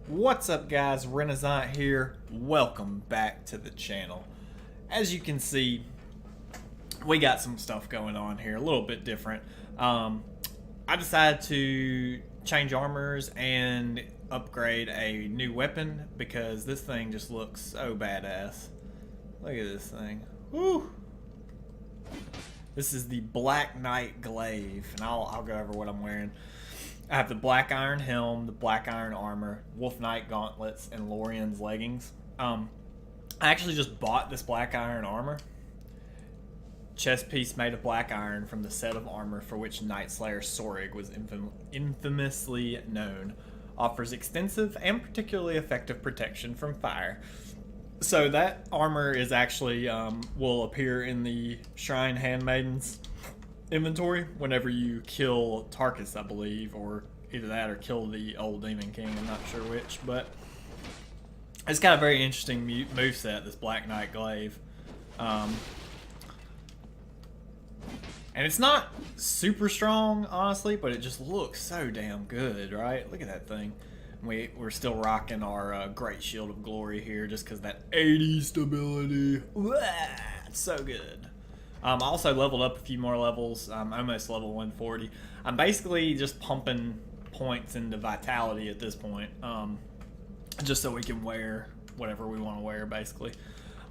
What's up, guys? Renasant here. Welcome back to the channel. As you can see, we got some stuff going on here, a little bit different. I decided to change armors and upgrade a new weapon because this thing just looks so badass. Look at this thing. Woo! This is the Black Knight Glaive, and I'll go over what I'm wearing. I have the black iron helm, the black iron armor, Wolf Knight gauntlets, and Lorian's leggings. I actually just bought this black iron armor. Chest piece made of black iron from the set of armor for which Night Slayer Sorig was infamously known. Offers extensive and particularly effective protection from fire. So that armor is actually will appear in the Shrine Handmaiden's inventory whenever you kill Tarkus, I believe, or either that or kill the old Demon King. I'm not sure which, but it's got a very interesting moveset, this Black Knight Glaive. And it's not super strong, honestly, but it just looks so damn good, right? Look at that thing. We're still rocking our Great Shield of Glory here just because that 80 stability. It's so good. I also leveled up a few more levels. I'm almost level 140. I'm basically just pumping points into Vitality at this point, just so we can wear whatever we want to wear, basically.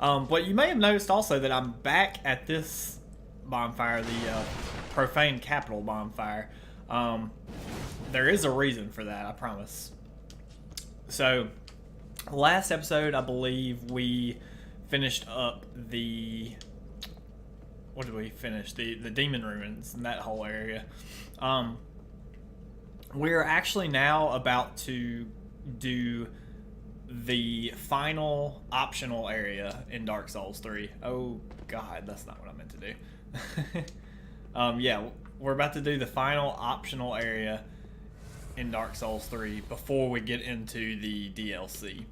But you may have noticed also that I'm back at this bonfire, the Profane Capital bonfire. There is a reason for that, I promise. So, last episode, I believe we finished up the... What did we finish? The Demon Ruins and that whole area. We're actually now about to do the final optional area in Dark Souls 3. Oh god, that's not what I meant to do. Yeah, we're about to do the final optional area in Dark Souls 3 before we get into the DLC.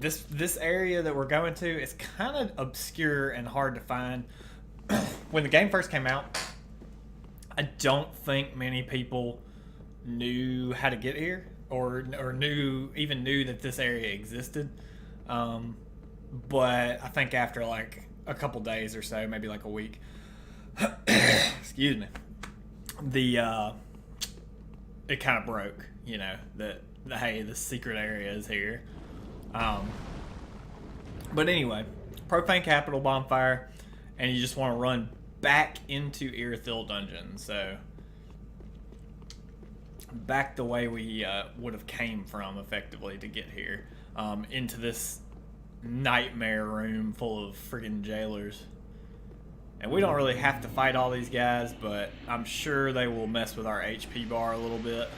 This area that we're going to is kind of obscure and hard to find. When the game first came out, I don't think many people knew how to get here or even knew that this area existed. But I think after like a couple days or so, maybe like a week, excuse me, it kind of broke. You know that hey, the secret area is here. But anyway, Profane Capital bonfire, and you just want to run back into Irithyll Dungeon. So back the way we would have came from, effectively, to get here, into this nightmare room full of friggin' jailers. And we don't really have to fight all these guys, but I'm sure they will mess with our HP bar a little bit.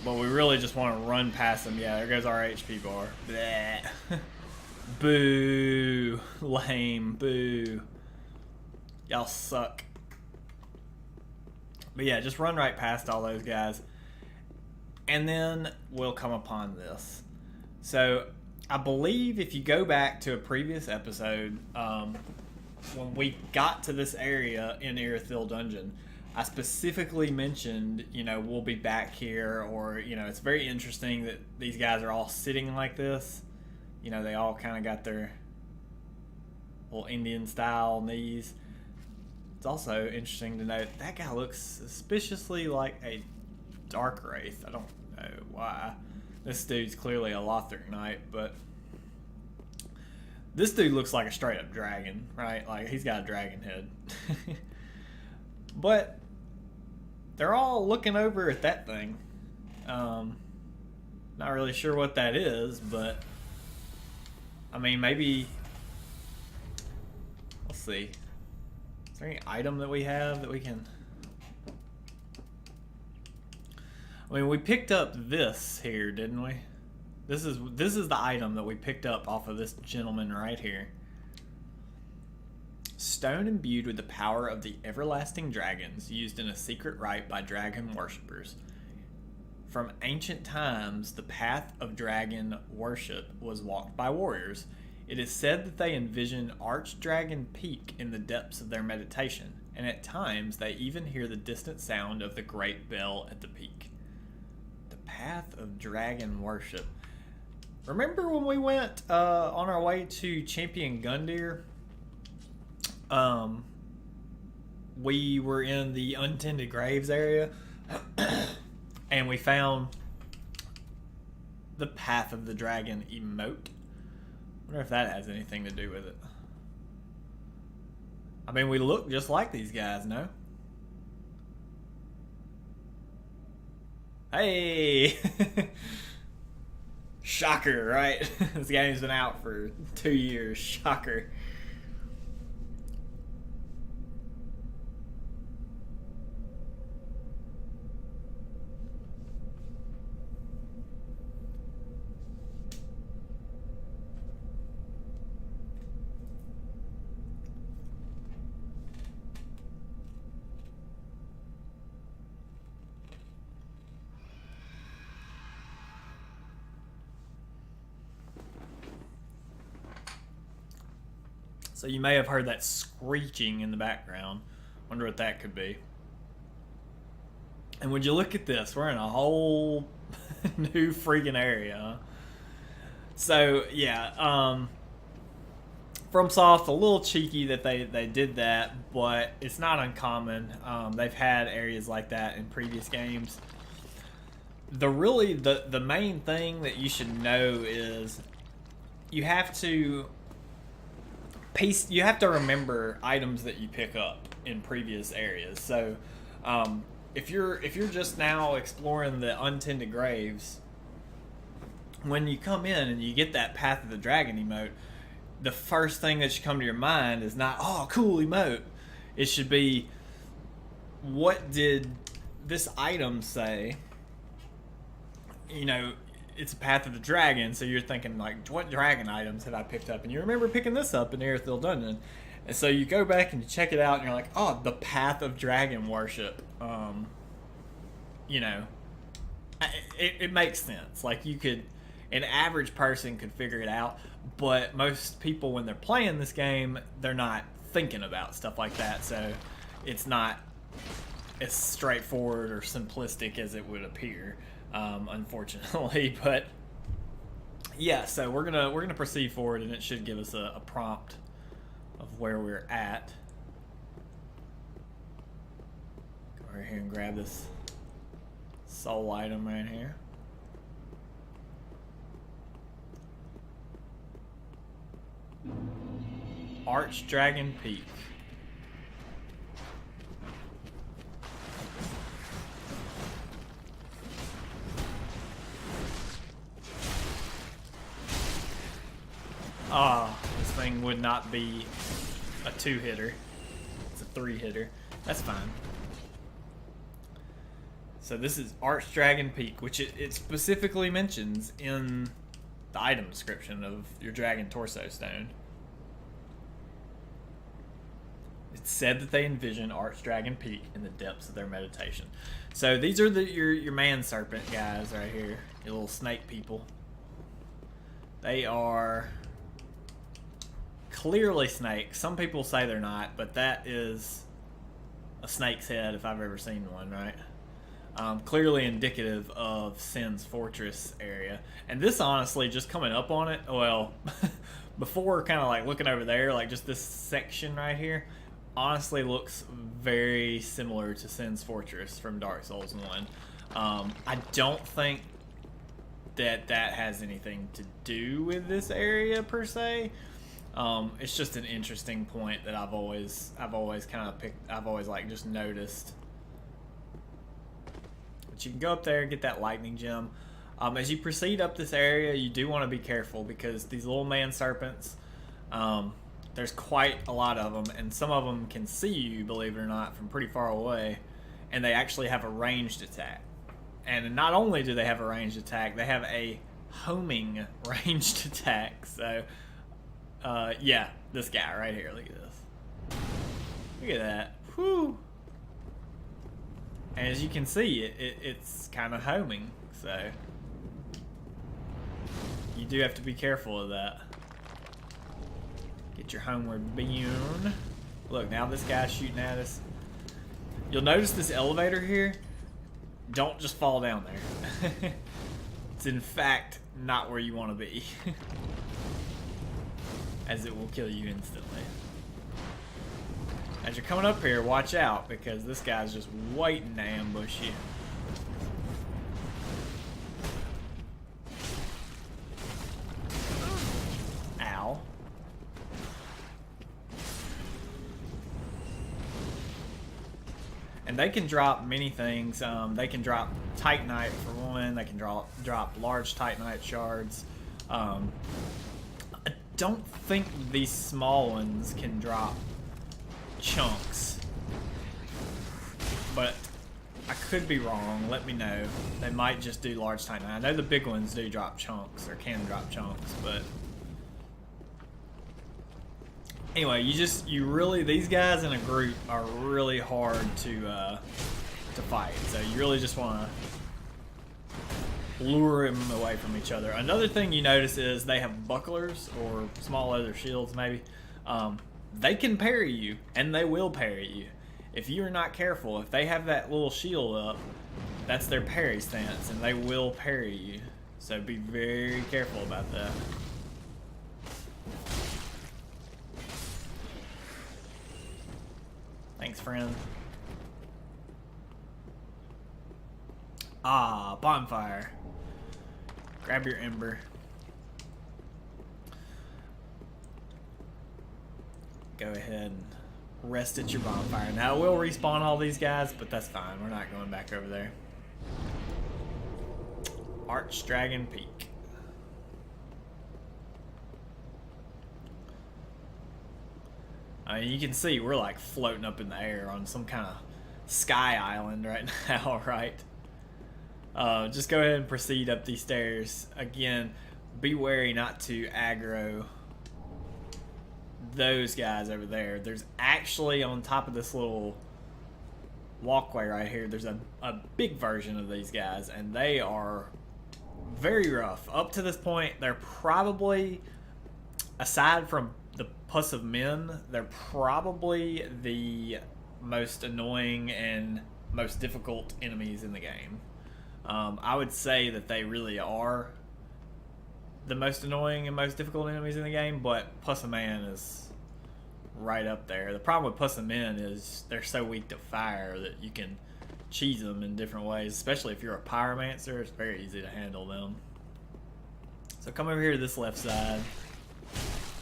But we really just want to run past them. Yeah, there goes our HP bar. Bleh. Boo. Lame. Boo. Y'all suck. But yeah, just run right past all those guys. And then we'll come upon this. So, I believe if you go back to a previous episode, when we got to this area in Irithyll Dungeon, I specifically mentioned, you know, we'll be back here, or, you know, it's very interesting that these guys are all sitting like this. You know, they all kind of got their little Indian-style knees. It's also interesting to note that guy looks suspiciously like a Dark Wraith. I don't know why. This dude's clearly a Lothric Knight, but this dude looks like a straight-up dragon, right? Like, he's got a dragon head. But they're all looking over at that thing. Not really sure what that is, but I mean, maybe, let's see. Is there any item that we have that we can? I mean, we picked up this here, didn't we? This is the item that we picked up off of this gentleman right here. Stone imbued with the power of the everlasting dragons, used in a secret rite by dragon worshippers. From ancient times, the path of dragon worship was walked by warriors. It is said that they envision Archdragon Peak in the depths of their meditation, and at times they even hear the distant sound of the great bell at the peak. The path of dragon worship. Remember when we went on our way to Champion Gundyr? We were in the Untended Graves area, and we found the Path of the Dragon emote. I wonder if that has anything to do with it. I mean, we look just like these guys, no? Hey! Shocker, right? This game's been out for 2 years. Shocker. So you may have heard that screeching in the background. Wonder what that could be. And would you look at this? We're in a whole new freaking area. Huh? So yeah, FromSoft, a little cheeky that they did that, but it's not uncommon. They've had areas like that in previous games. The main thing that you should know is you have to remember items that you pick up in previous areas. So if you're just now exploring the Untended Graves, when you come in and you get that Path of the Dragon emote, the first thing that should come to your mind is not, oh, cool emote. It should be, what did this item say? You know, it's a Path of the Dragon, so you're thinking, like, what dragon items have I picked up? And you remember picking this up in Aerithil Dungeon. And so you go back and you check it out, and you're like, oh, the Path of Dragon worship. You know, it makes sense. Like, an average person could figure it out, but most people, when they're playing this game, they're not thinking about stuff like that, so it's not as straightforward or simplistic as it would appear. Unfortunately, but yeah, so we're gonna proceed forward, and it should give us a prompt of where we're at. Go right here and grab this soul item right here. Archdragon Peak. This thing would not be a 2-hitter. It's a 3-hitter. That's fine. So this is Archdragon Peak, which it specifically mentions in the item description of your Dragon Torso Stone. It's said that they envision Archdragon Peak in the depths of their meditation. So these are your man serpent guys right here, your little snake people. They are clearly snakes. Some people say they're not, but that is a snake's head if I've ever seen one, right? Clearly indicative of Sin's Fortress area. And this, honestly, just coming up on it, well, before kind of like looking over there, like just this section right here, honestly looks very similar to Sin's Fortress from Dark Souls 1. I don't think that has anything to do with this area per se. It's just an interesting point that I've always kind of picked. I've always like just noticed. But you can go up there and get that lightning gem. As you proceed up this area, you do want to be careful because these little man serpents, there's quite a lot of them, and some of them can see you, believe it or not, from pretty far away, and they actually have a ranged attack. And not only do they have a ranged attack, they have a homing ranged attack. So, yeah, this guy right here. Look at this. Look at that. Whew. And as you can see, it's kind of homing. So, you do have to be careful of that. Get your homeward beam. Look, now this guy's shooting at us. You'll notice this elevator here. Don't just fall down there. It's in fact not where you want to be. As it will kill you instantly. As you're coming up here, watch out, because this guy's just waiting to ambush you. Ow. And they can drop many things. They can drop Titanite for one. They can drop large Titanite shards. I don't think these small ones can drop chunks, but I could be wrong. Let me know. They might just do large Titanite. I know the big ones do drop chunks, or can drop chunks, but anyway, you really, these guys in a group are really hard to fight. So you really just want to lure them away from each other. Another thing you notice is they have bucklers, or small leather shields maybe. They can parry you, and they will parry you. If you're not careful, if they have that little shield up, that's their parry stance, and they will parry you. So be very careful about that. Thanks, friend. Ah, bonfire. Grab your ember. Go ahead and rest at your bonfire. Now, we'll respawn all these guys, but that's fine. We're not going back over there. Archdragon Peak. I mean, you can see we're like floating up in the air on some kind of sky island right now, right? Just go ahead and proceed up these stairs. Again, be wary not to aggro those guys over there. There's actually, on top of this little walkway right here, there's a big version of these guys, and they are very rough. Up to this point, they're probably, aside from the Puss of Men, they're probably the most annoying and most difficult enemies in the game. I would say that they really are the most annoying and most difficult enemies in the game, but Puss of Man is right up there. The problem with Puss of Men is they're so weak to fire that you can cheese them in different ways, especially if you're a pyromancer. It's very easy to handle them. So come over here to this left side.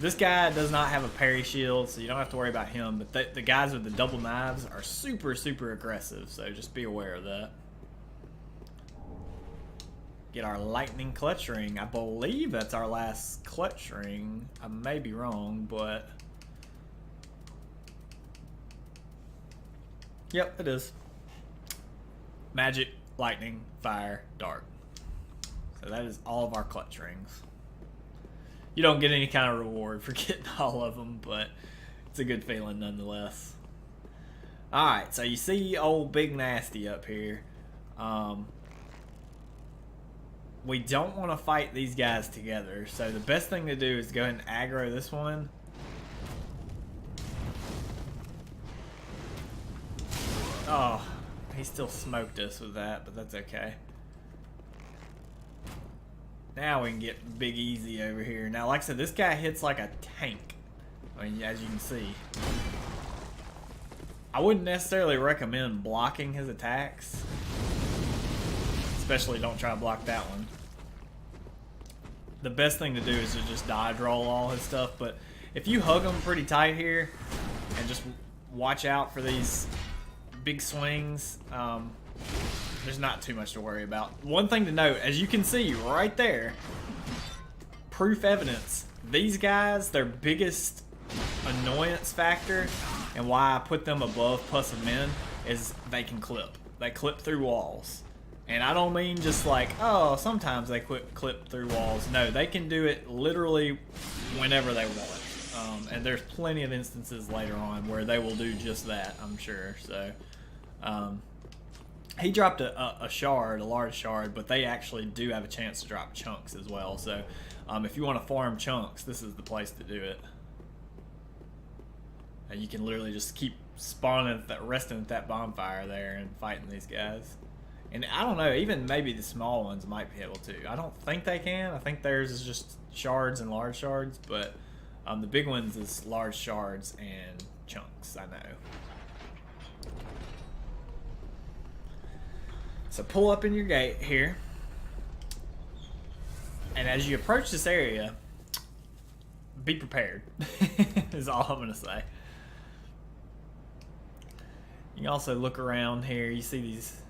This guy does not have a parry shield, so you don't have to worry about him, but the guys with the double knives are super, super aggressive, so just be aware of that. Get our lightning clutch ring. I believe that's our last clutch ring. I may be wrong, but yep, it is. Magic, lightning, fire, dark. So that is all of our clutch rings. You don't get any kind of reward for getting all of them, but it's a good feeling nonetheless. Alright, so you see old Big Nasty up here. We don't want to fight these guys together, so the best thing to do is go ahead and aggro this one. Oh, he still smoked us with that, but that's okay. Now we can get Big Easy over here. Now, like I said, this guy hits like a tank. I mean, as you can see. I wouldn't necessarily recommend blocking his attacks. Especially don't try to block that one. The best thing to do is to just dodge roll all his stuff, but if you hug him pretty tight here and just watch out for these big swings, there's not too much to worry about. One thing to note, as you can see right there, proof evidence, these guys, their biggest annoyance factor and why I put them above Puss of Men is they can clip. They clip through walls. And I don't mean just like, oh, sometimes they clip through walls. No, they can do it literally whenever they want. And there's plenty of instances later on where they will do just that, I'm sure. So, he dropped a shard, a large shard, but they actually do have a chance to drop chunks as well. So, if you want to farm chunks, this is the place to do it. And you can literally just keep spawning, resting at that bonfire there and fighting these guys. And I don't know, even maybe the small ones might be able to. I don't think they can. I think theirs is just shards and large shards, but the big ones is large shards and chunks, I know. So pull up in your gate here. And as you approach this area, be prepared, is all I'm going to say. You can also look around here. You see these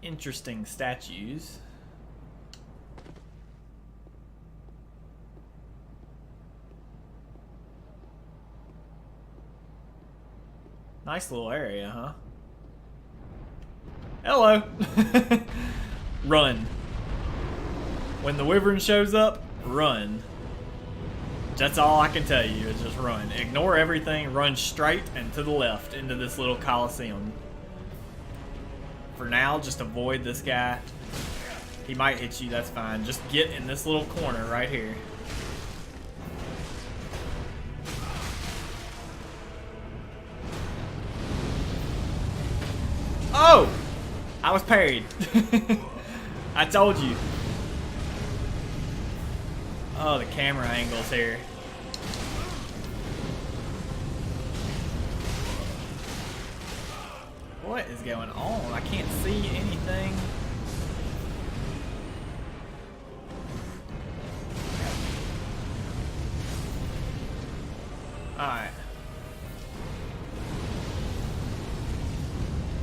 interesting statues. Nice little area, huh? Hello! Run. When the wyvern shows up, run. That's all I can tell you, is just run. Ignore everything, run straight and to the left into this little coliseum. For now, just avoid this guy. He might hit you, that's fine. Just get in this little corner right here. Oh! I was parried. I told you. Oh, the camera angles here. What is going on? I can't see anything. Alright.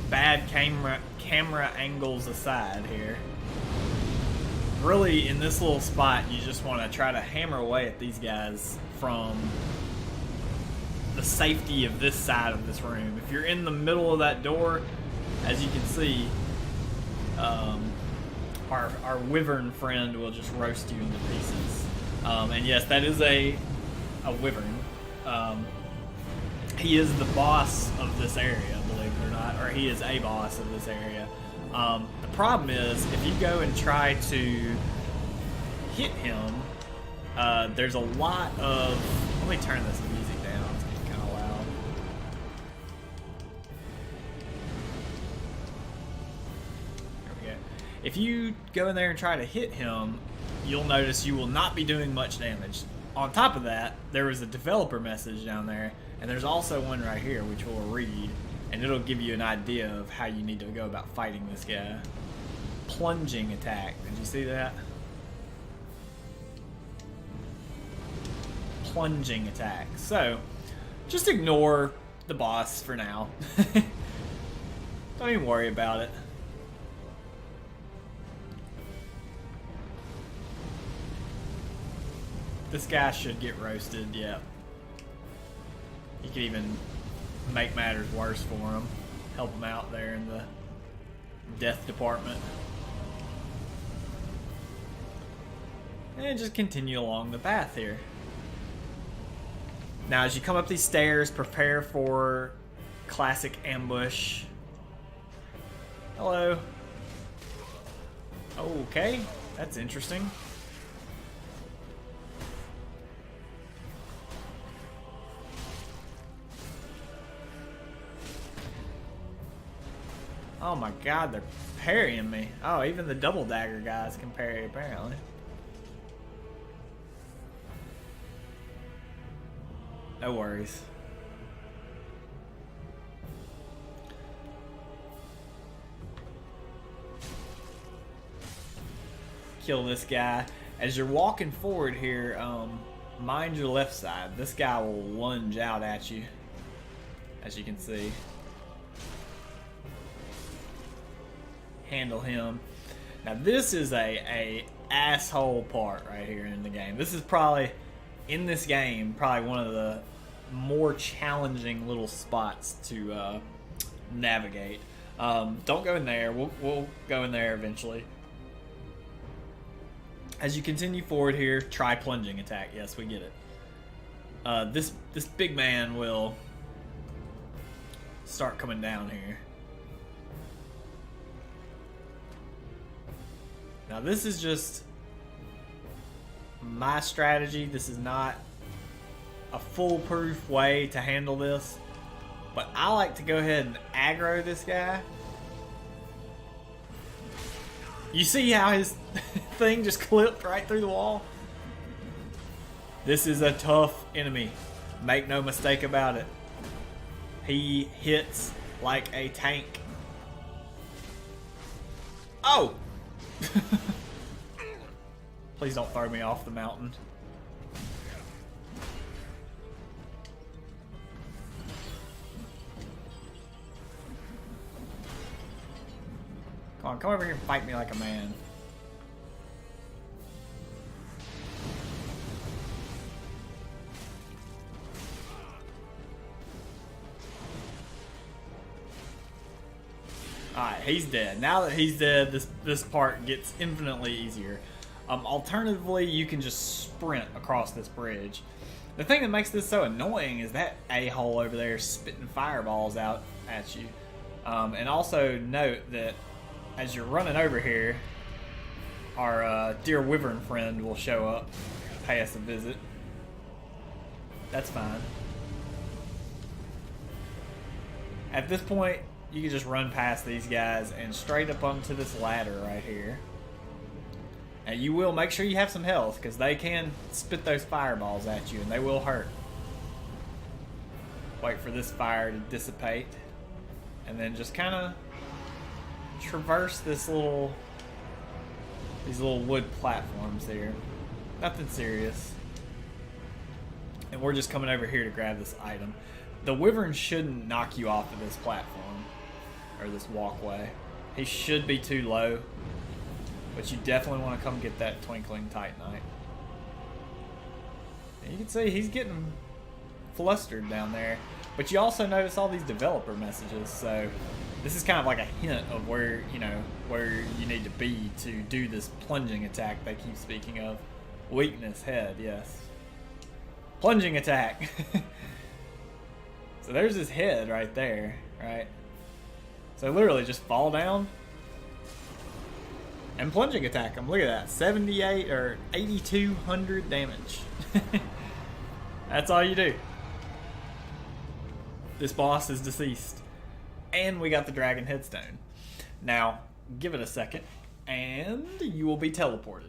Bad camera angles aside here. Really, in this little spot, you just want to try to hammer away at these guys from the safety of this side of this room. If you're in the middle of that door, as you can see, our wyvern friend will just roast you into pieces. And yes, that is a wyvern. He is the boss of this area, believe it or not, or he is a boss of this area. The problem is, if you go and try to hit him, there's a lot of... Let me turn this music down, it's getting kind of loud. There we go. If you go in there and try to hit him, you'll notice you will not be doing much damage. On top of that, there was a developer message down there, and there's also one right here, which we'll read. And it'll give you an idea of how you need to go about fighting this guy. Plunging attack. Did you see that? Plunging attack. So, just ignore the boss for now. Don't even worry about it. This guy should get roasted, yeah. You could even make matters worse for him. Help him out there in the death department. And just continue along the path here. Now as you come up these stairs, prepare for classic ambush. Hello. Okay, that's interesting. Oh my god, they're parrying me. Oh, even the double dagger guys can parry, apparently. No worries. Kill this guy. As you're walking forward here, mind your left side. This guy will lunge out at you, as you can see. Handle him. Now this is a asshole part right here in the game. This is probably, in this game, probably one of the more challenging little spots to navigate. Don't go in there. We'll go in there eventually. As you continue forward here, try plunging attack. Yes, we get it. This big man will start coming down here. Now this is just my strategy. This is not a foolproof way to handle this. But I like to go ahead and aggro this guy. You see how his thing just clipped right through the wall? This is a tough enemy. Make no mistake about it. He hits like a tank. Oh! Please don't throw me off the mountain. Come on, come over here and fight me like a man. Alright, he's dead. Now that he's dead, this part gets infinitely easier. Alternatively, you can just sprint across this bridge. The thing that makes this so annoying is that a-hole over there spitting fireballs out at you. And also note that as you're running over here, our dear wyvern friend will show up, pay us a visit. That's fine. At this point, you can just run past these guys and straight up onto this ladder right here. And you will make sure you have some health, because they can spit those fireballs at you and they will hurt. Wait for this fire to dissipate. And then just kind of traverse these little wood platforms here. Nothing serious. And we're just coming over here to grab this item. The wyvern shouldn't knock you off of this platform or this walkway. He should be too low, but you definitely want to come get that twinkling titanite. And you can see he's getting flustered down there, but you also notice all these developer messages, so this is kind of like a hint of where, you know, where you need to be to do this plunging attack they keep speaking of. Weakness, head, yes. Plunging attack. So there's his head right there, right? So literally just fall down and plunging attack him. Look at that, 78 or 8,200 damage. That's all you do. This boss is deceased. And we got the dragon headstone. Now, give it a second, and you will be teleported.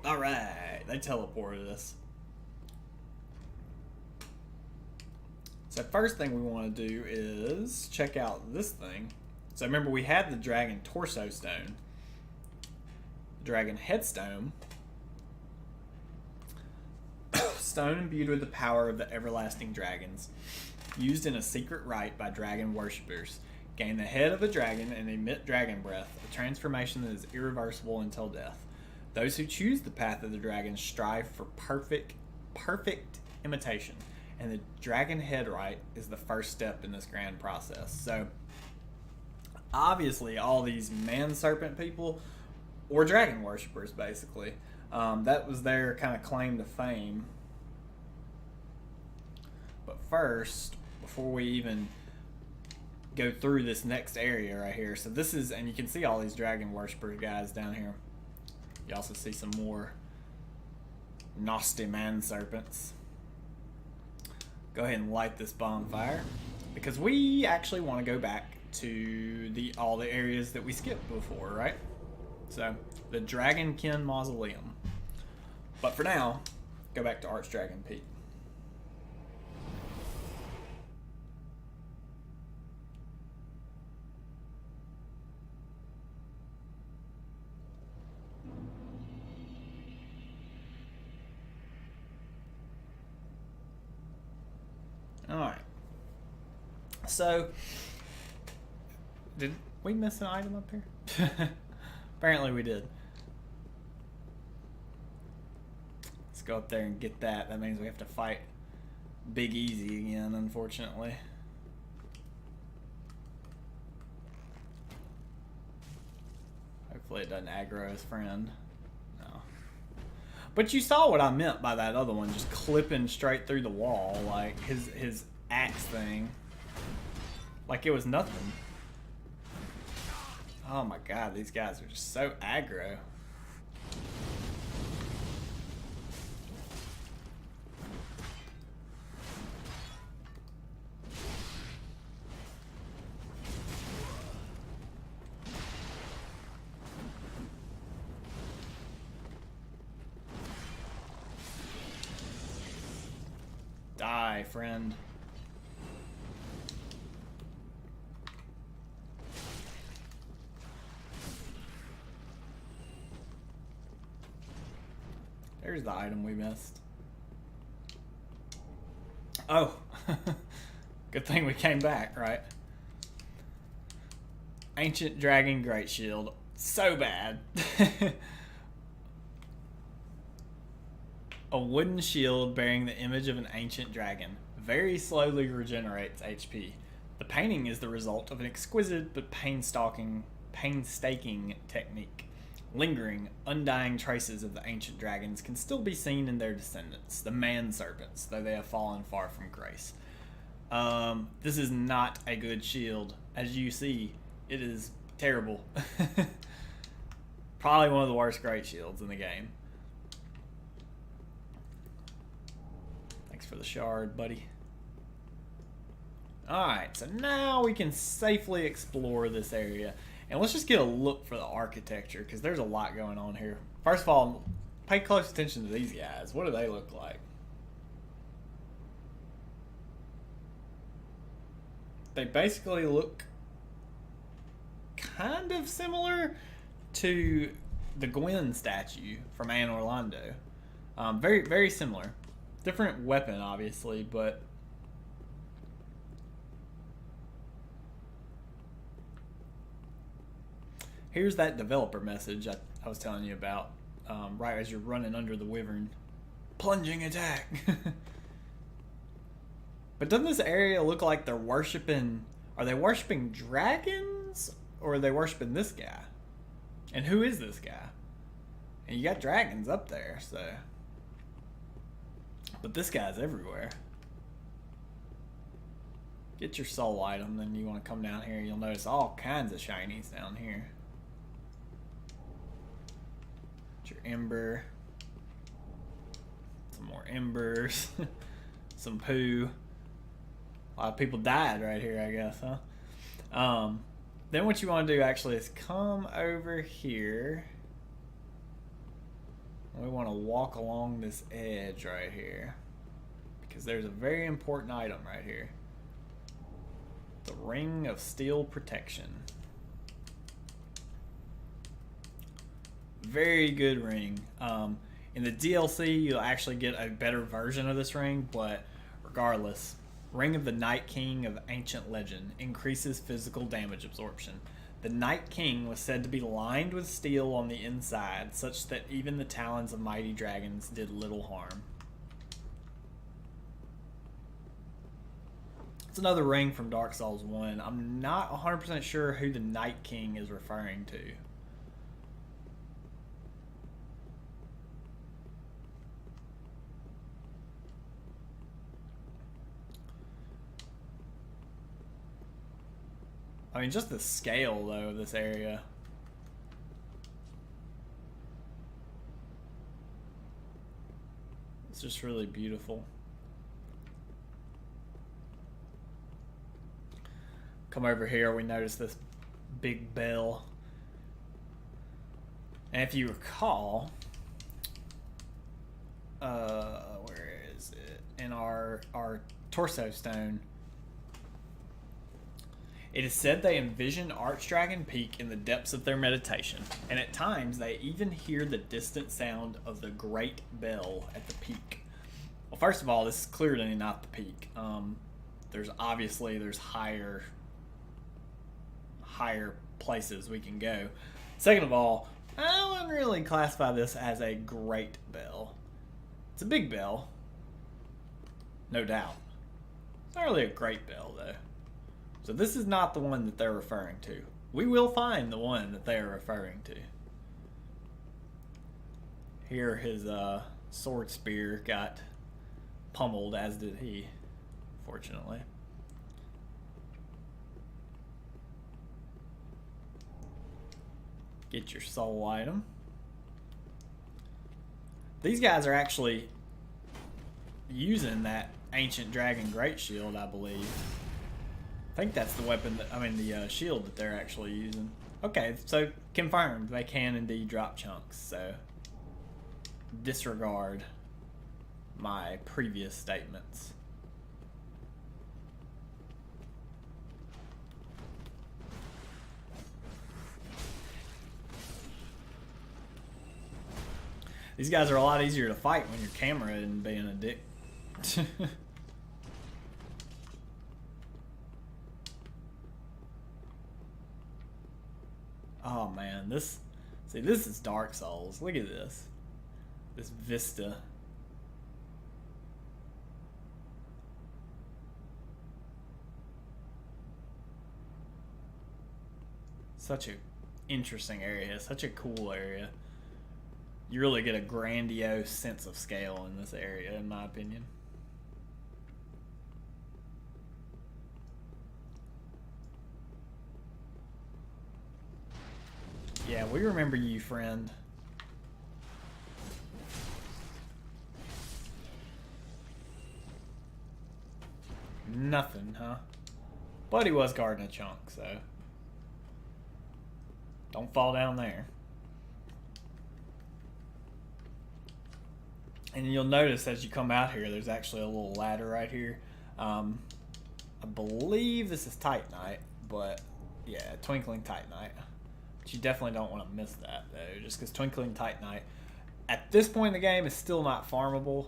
Alright, they teleported us. So first thing we want to do is check out this thing. So remember, we had the dragon torso stone, dragon headstone, stone imbued with the power of the everlasting dragons, used in a secret rite by dragon worshippers. Gain the head of a dragon and emit dragon breath, a transformation that is irreversible until death. Those who choose the path of the dragon strive for perfect imitation, and the dragon head rite is the first step in this grand process. So, obviously, all these man-serpent people were dragon worshippers, basically. That was their kind of claim to fame. But first, before we even go through this next area right here, so this is, and you can see all these dragon worshippers guys down here. You also see some more nasty man serpents. Go ahead and light this bonfire, because we actually want to go back to all the areas that we skipped before, right? So the Dragonkin Mausoleum. But for now, go back to Archdragon Peak. Alright. So, did we miss an item up here? Apparently we did. Let's go up there and get that. That means we have to fight Big Easy again, unfortunately. Hopefully it doesn't aggro his friend. No. But you saw what I meant by that other one, just clipping straight through the wall, like his axe thing. Like it was nothing. Oh my god, these guys are just so aggro. Die, friend. There's the item we missed. Oh. Good thing we came back, right? Ancient Dragon Great Shield. So bad. A wooden shield bearing the image of an ancient dragon. Very slowly regenerates HP. The painting is the result of an exquisite but painstaking technique. Lingering, undying traces of the ancient dragons can still be seen in their descendants, the man-serpents, though they have fallen far from grace. This is not a good shield. As you see, it is terrible. Probably one of the worst great shields in the game. Thanks for the shard, buddy. Alright, so now we can safely explore this area. And let's just get a look for the architecture, because there's a lot going on here. First of all, pay close attention to these guys. What do they look like? They basically look kind of similar to the Gwen statue from Anne Orlando. Very, very similar. Different weapon, obviously, but here's that developer message I was telling you about, right as you're running under the wyvern. Plunging attack! But doesn't this area look like they're worshiping... Are they worshiping dragons? Or are they worshiping this guy? And who is this guy? And you got dragons up there, so... But this guy's everywhere. Get your soul item, then you want to come down here. You'll notice all kinds of shinies down here. Get your ember. Some more embers. Some poo. A lot of people died right here, I guess, huh? Then what you want to do actually is come over here. We want to walk along this edge right here, because there's a very important item right here. The Ring of Steel Protection. Very good ring. In the DLC, you'll actually get a better version of this ring, but regardless, Ring of the Night King of Ancient Legend increases physical damage absorption. The Night King was said to be lined with steel on the inside, such that even the talons of mighty dragons did little harm. It's another ring from Dark Souls 1. I'm not 100% sure who the Night King is referring to. I mean, just the scale, though, of this area. It's just really beautiful. Come over here, we notice this big bell. And if you recall, where is it? In our torso stone, it is said they envision Archdragon Peak in the depths of their meditation, and at times they even hear the distant sound of the great bell at the peak. Well, first of all, this is clearly not the peak. There's higher places we can go. Second of all, I wouldn't really classify this as a great bell. It's a big bell, no doubt. It's not really a great bell, though. So this is not the one that they're referring to. We will find the one that they're referring to. Here his sword spear got pummeled, as did he, fortunately. Get your soul item. These guys are actually using that ancient dragon great shield, I believe. I think that's the weapon that, I mean, the shield that they're actually using. Okay, so confirmed, they can indeed drop chunks, so disregard my previous statements. These guys are a lot easier to fight when your camera isn't being a dick. Oh man, this is Dark Souls. Look at this. This vista. Such a interesting area, such a cool area. You really get a grandiose sense of scale in this area, in my opinion. Yeah, we remember you, friend. Nothing, huh? But he was guarding a chunk, so don't fall down there. And you'll notice as you come out here, there's actually a little ladder right here. I believe this is Titanite, but yeah, Twinkling Titanite. But you definitely don't want to miss that, though, just because Twinkling Titanite, at this point in the game, is still not farmable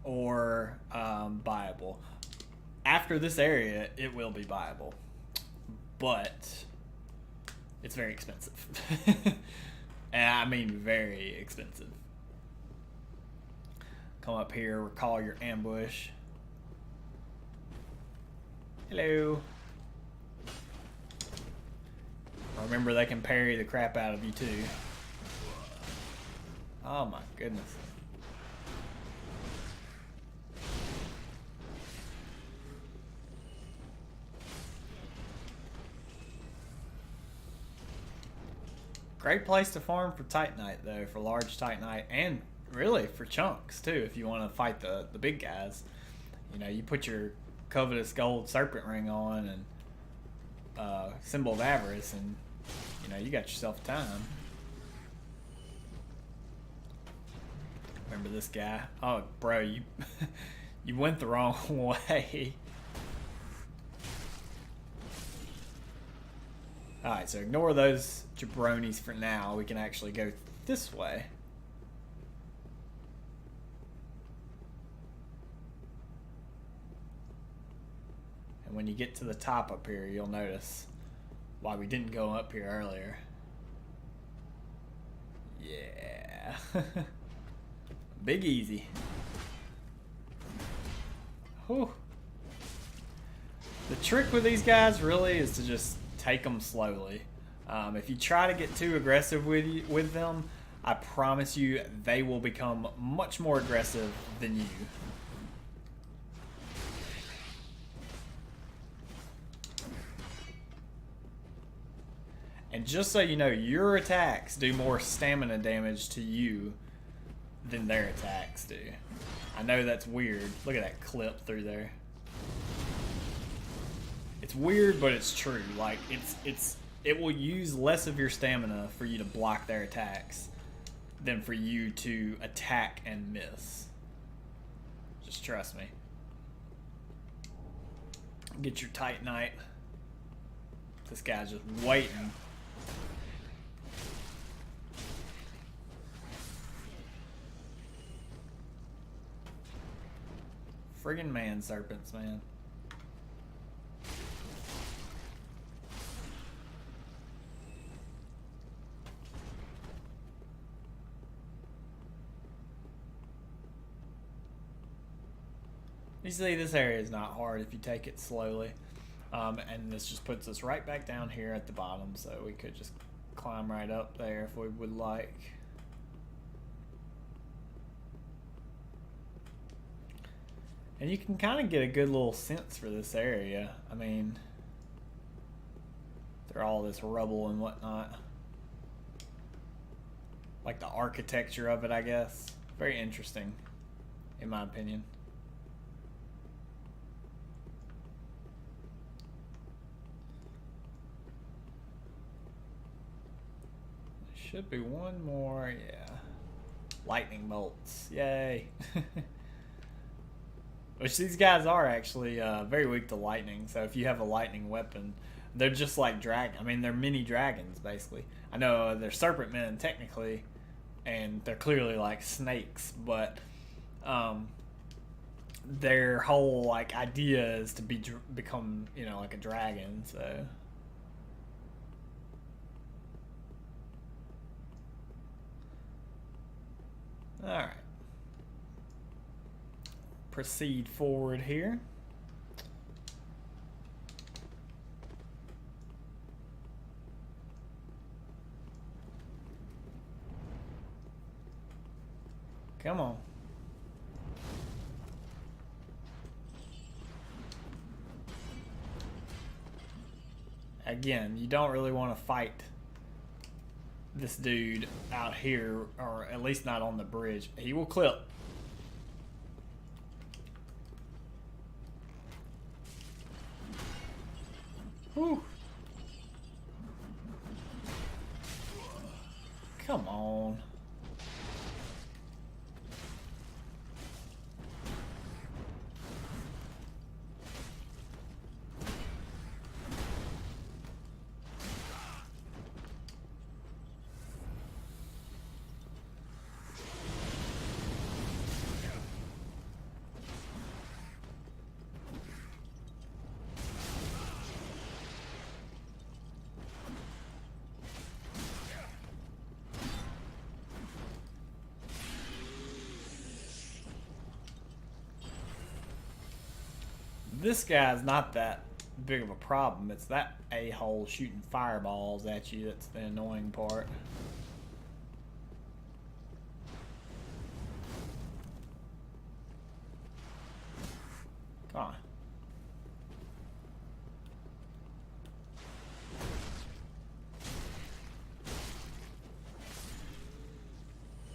or buyable. After this area, it will be buyable, but it's very expensive. And I mean very expensive. Come up here, recall your ambush. Hello. Remember, they can parry the crap out of you too. Oh my goodness. Great place to farm for Titanite, though, for large Titanite, and really for chunks too, if you want to fight the big guys. You know, you put your covetous gold serpent ring on and symbol of avarice, and you know, you got yourself time. Remember this guy? Oh, bro, you you went the wrong way. Alright, so ignore those jabronis for now. We can actually go this way. And when you get to the top up here, you'll notice why we didn't go up here earlier. Yeah. Big easy. Whew. The trick with these guys really is to just take them slowly. If you try to get too aggressive with them, I promise you they will become much more aggressive than you. And just so you know, your attacks do more stamina damage to you than their attacks do. I know that's weird. Look at that clip through there. It's weird, but it's true. Like, it will use less of your stamina for you to block their attacks than for you to attack and miss. Just trust me. Get your Titanite. This guy's just waiting. Friggin' man serpents, man. You see, this area is not hard if you take it slowly. And this just puts us right back down here at the bottom, so we could just climb right up there if we would like. And you can kind of get a good little sense for this area. I mean, they're all this rubble and whatnot. Like the architecture of it, I guess. Very interesting, in my opinion. Should be one more, yeah. Lightning bolts, yay. Which these guys are actually very weak to lightning, so if you have a lightning weapon, they're just like dragon. I mean, they're mini dragons, basically. I know they're serpent men, technically, and they're clearly like snakes, but their whole like idea is to become, you know, like a dragon, so... Alright. Proceed forward here. Come on. Again, you don't really want to fight this dude out here, or at least not on the bridge. He will clip. Whew. Come on. This guy's not that big of a problem. It's that a-hole shooting fireballs at you that's the annoying part. Come on.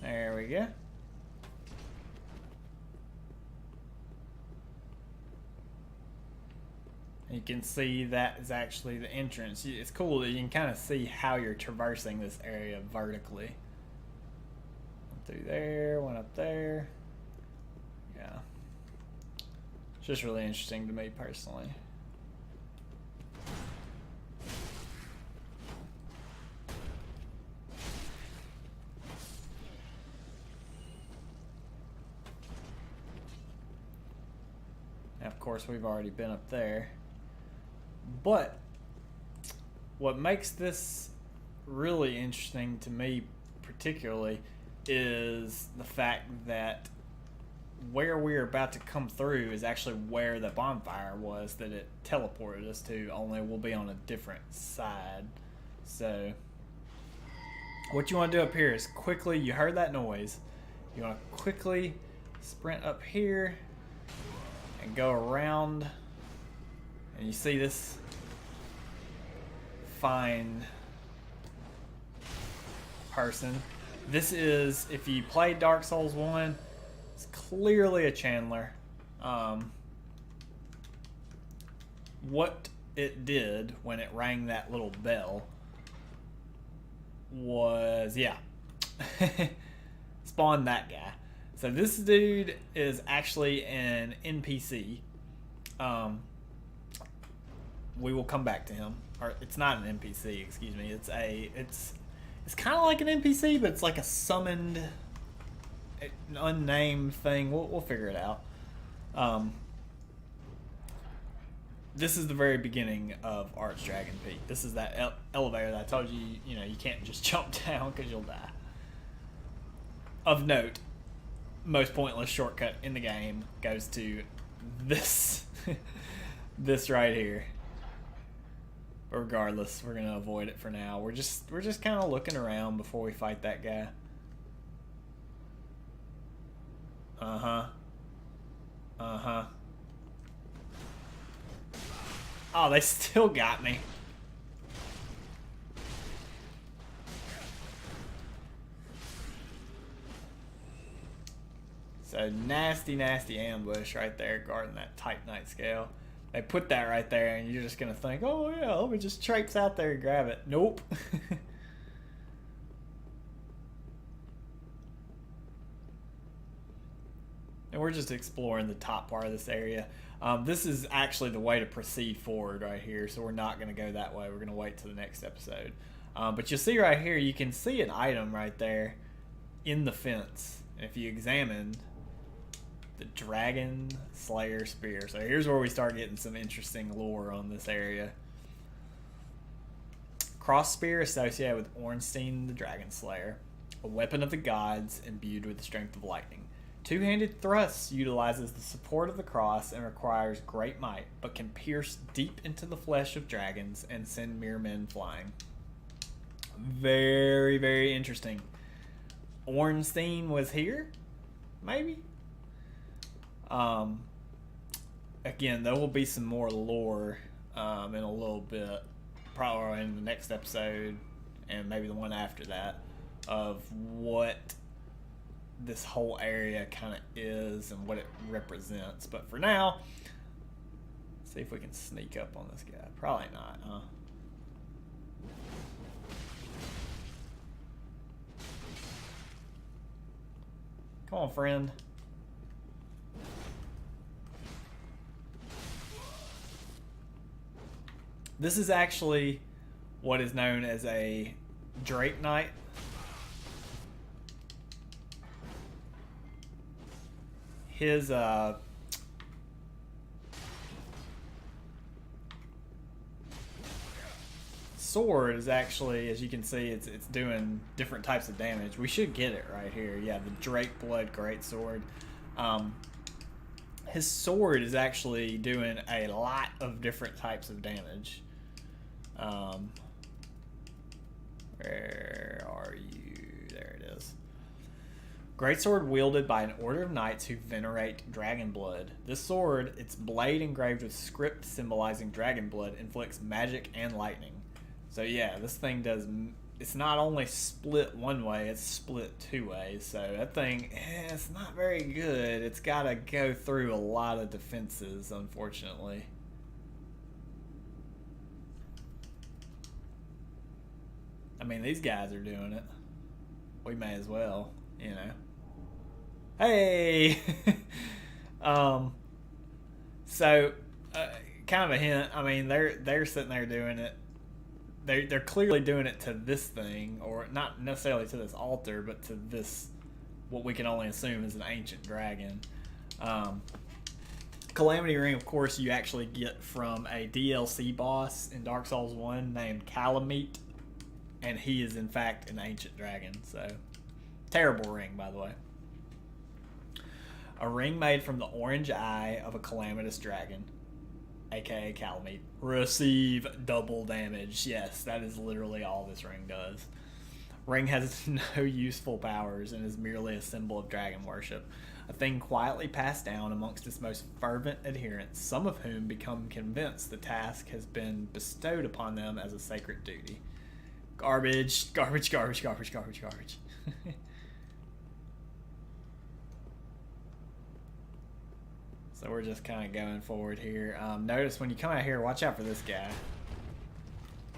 There we go. You can see that is actually the entrance. It's cool that you can kind of see how you're traversing this area vertically. One through there, one up there. Yeah. It's just really interesting to me personally. And of course, we've already been up there. But what makes this really interesting to me particularly is the fact that where we're about to come through is actually where the bonfire was that it teleported us to, only we'll be on a different side. So what you want to do up here is quickly, you heard that noise, you want to quickly sprint up here and go around. And you see this fine person. This is, if you play Dark Souls 1, it's clearly a Chandler. What it did when it rang that little bell was, yeah, spawned that guy. So this dude is actually an NPC. We will come back to him. Or it's not an NPC, excuse me. It's kind of like an NPC, but it's like a summoned, unnamed thing. We'll figure it out. This is the very beginning of Archdragon Peak. This is that elevator that I told you, you know, you can't just jump down because you'll die. Of note, most pointless shortcut in the game goes to this, this right here. Regardless, we're gonna avoid it for now. We're just kind of looking around before we fight that guy. Uh-huh. Oh, they still got me. So nasty, nasty ambush right there guarding that Titanite scale. They put that right there and you're just going to think, oh yeah, let me just traipse out there and grab it. Nope. And we're just exploring the top part of this area. This is actually the way to proceed forward right here, so we're not going to go that way. We're going to wait till the next episode. But you'll see right here, you can see an item right there in the fence. And if you examine the Dragon Slayer Spear. So here's where we start getting some interesting lore on this area. Cross spear associated with Ornstein the Dragon Slayer, a weapon of the gods imbued with the strength of lightning. Two-handed thrust utilizes the support of the cross and requires great might, but can pierce deep into the flesh of dragons and send mere men flying. Very, very interesting. Ornstein was here? Maybe? Again, there will be some more lore in a little bit, probably in the next episode and maybe the one after that, of what this whole area kind of is and what it represents. But for now, see if we can sneak up on this guy. Probably not, huh? Come on, friend. This is actually what is known as a Drake Knight. His sword is actually, as you can see, it's doing different types of damage. We should get it right here. Yeah, the Drake Blood Greatsword. His sword is actually doing a lot of different types of damage. Where are you? There it is. Greatsword wielded by an order of knights who venerate dragon blood. This sword, its blade engraved with script symbolizing dragon blood, inflicts magic and lightning. So yeah, this thing does. It's not only split one way, it's split two ways. So that thing, it's not very good. It's got to go through a lot of defenses, unfortunately. I mean, these guys are doing it. We may as well, you know. Hey! So, kind of a hint. I mean, they're sitting there doing it. They're clearly doing it to this thing, or not necessarily to this altar, but to this, what we can only assume is an ancient dragon. Calamity Ring, of course, you actually get from a DLC boss in Dark Souls 1 named Calamite, and he is in fact an ancient dragon. So, terrible ring, by the way. A ring made from the orange eye of a calamitous dragon, aka Calamite. Receive double damage. Yes, that is literally all this ring does. Ring has no useful powers and is merely a symbol of dragon worship. A thing quietly passed down amongst its most fervent adherents, some of whom become convinced the task has been bestowed upon them as a sacred duty. Garbage, garbage, garbage, garbage, garbage, garbage. So we're just kind of going forward here. Notice when you come out here, watch out for this guy.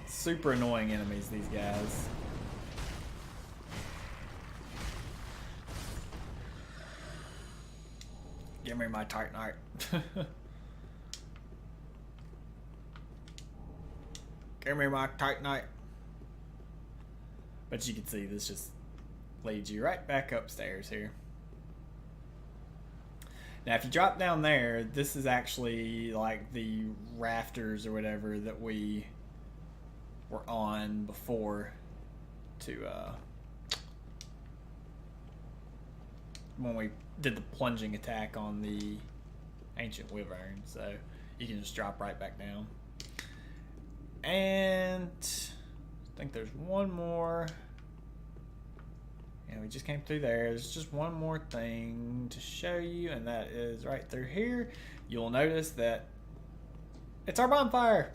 Super annoying enemies, these guys. Give me my Titanite. Give me my Titanite. But you can see this just leads you right back upstairs here. Now, if you drop down there, this is actually like the rafters or whatever that we were on before to when we did the plunging attack on the ancient wyvern. So you can just drop right back down. And I think there's one more. And we just came through there. There's just one more thing to show you, and that is right through here. You'll notice that it's our bonfire.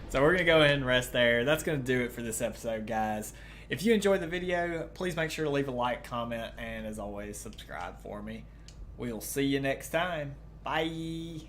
So we're going to go ahead and rest there. That's going to do it for this episode, guys. If you enjoyed the video, please make sure to leave a like, comment, and as always, subscribe for me. We'll see you next time. Bye.